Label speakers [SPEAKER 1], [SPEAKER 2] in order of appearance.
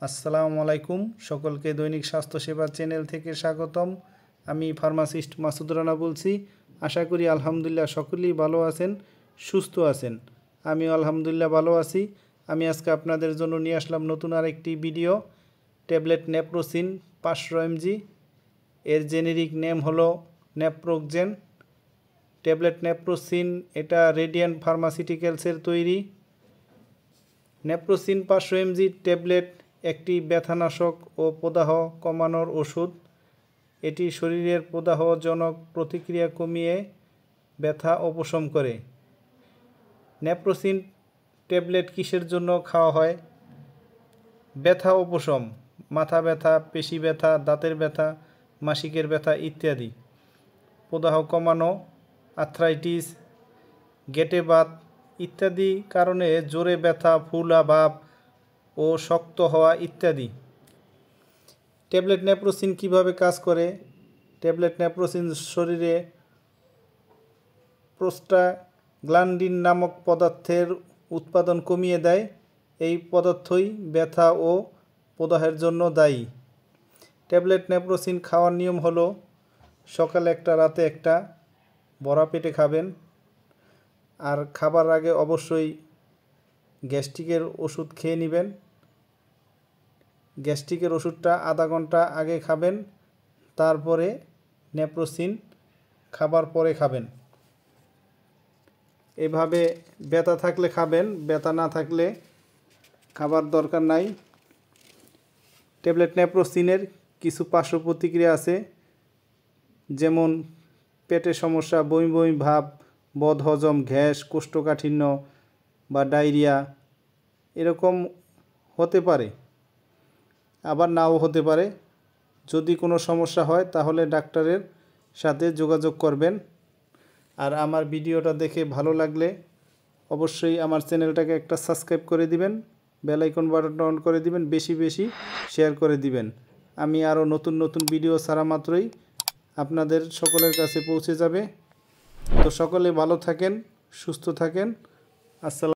[SPEAKER 1] আসসালামু আলাইকুম। সকলকে দৈনিক স্বাস্থ্য সেবা চ্যানেল থেকে স্বাগতম। আমি ফার্মাসিস্ট মাসুদ রানা বলছি। আশা করি আলহামদুলিল্লাহ সকলেই ভালো আছেন, সুস্থ আছেন। আমিও আলহামদুলিল্লাহ ভালো আছি। আমি আজকে আপনাদের জন্য নিয়ে আসলাম নতুন আরেকটি ভিডিও। ট্যাবলেট নেপ্রোসিন 500 mg, এর জেনেরিক নেম হলো নেপ্রোকজেন। ট্যাবলেট নেপ্রোসিন এটা রেডিয়ান্ট ফার্মাসিউটিক্যালসের তৈরি। নেপ্রোসিন 500 mg ট্যাবলেট একটি ব্যথানাশক ও প্রদাহ কমানোর ওষুধ। এটি শরীরের প্রদাহজনক প্রতিক্রিয়া কমিয়ে ব্যথা উপশম করে। নেপ্রোসিন ট্যাবলেট কিসের জন্য খাওয়া হয়? ব্যথা উপশম, মাথা ব্যথা, পেশি ব্যথা, দাঁতের ব্যথা, মাসিকের ব্যথা ইত্যাদি। প্রদাহ কমানো, আর্থ্রাইটিস, গেটে বাত ইত্যাদি কারণে জোরে ব্যথা, ফুলা ভাব ও শক্ত হওয়া ইত্যাদি। ট্যাবলেট নেপ্রোসিন কিভাবে কাজ করে? ট্যাবলেট নেপ্রোসিন শরীরে প্রোস্টাগ্ল্যান্ডিন নামক পদার্থের উৎপাদন কমিয়ে দেয়। এই পদার্থই ব্যথা ও প্রদাহের জন্য দায়ী। ট্যাবলেট নেপ্রোসিন খাওয়ার নিয়ম হলো সকালে একটা, রাতে একটা, ভরা পেটে খাবেন। আর খাবার আগে অবশ্যই গ্যাস্ট্রিকের ওষুধ খেয়ে নেবেন। গ্যাস্ট্রিকের ওষুধটা আধা ঘন্টা আগে খাবেন, তারপরে নেপ্রোসিন খাবার পরে খাবেন। এভাবে ব্যথা থাকলে খাবেন, ব্যথা না থাকলে খাবার দরকার নাই। ট্যাবলেট নেপ্রোসিনের কিছু পার্শ্ব প্রতিক্রিয়া আছে, যেমন পেটের সমস্যা, বমি বমি ভাব, বদহজম, গ্যাস, কোষ্ঠকাঠিন্য বা ডায়রিয়া এরকম হতে পারে, আবার নাও হতে পারে। যদি কোনো সমস্যা হয় তাহলে ডাক্তারের সাথে যোগাযোগ করবেন। আর আমার ভিডিওটা দেখে ভালো লাগলে অবশ্যই আমার চ্যানেলটাকে একটা সাবস্ক্রাইব করে দিবেন, বেল আইকন বাটনটা অন করে দিবেন, বেশি বেশি শেয়ার করে দিবেন। আমি আরও নতুন নতুন ভিডিও ছাড়া মাত্রই আপনাদের সকলের কাছে পৌঁছে যাবে। তো সকলে ভালো থাকেন, সুস্থ থাকেন। আসসালাম।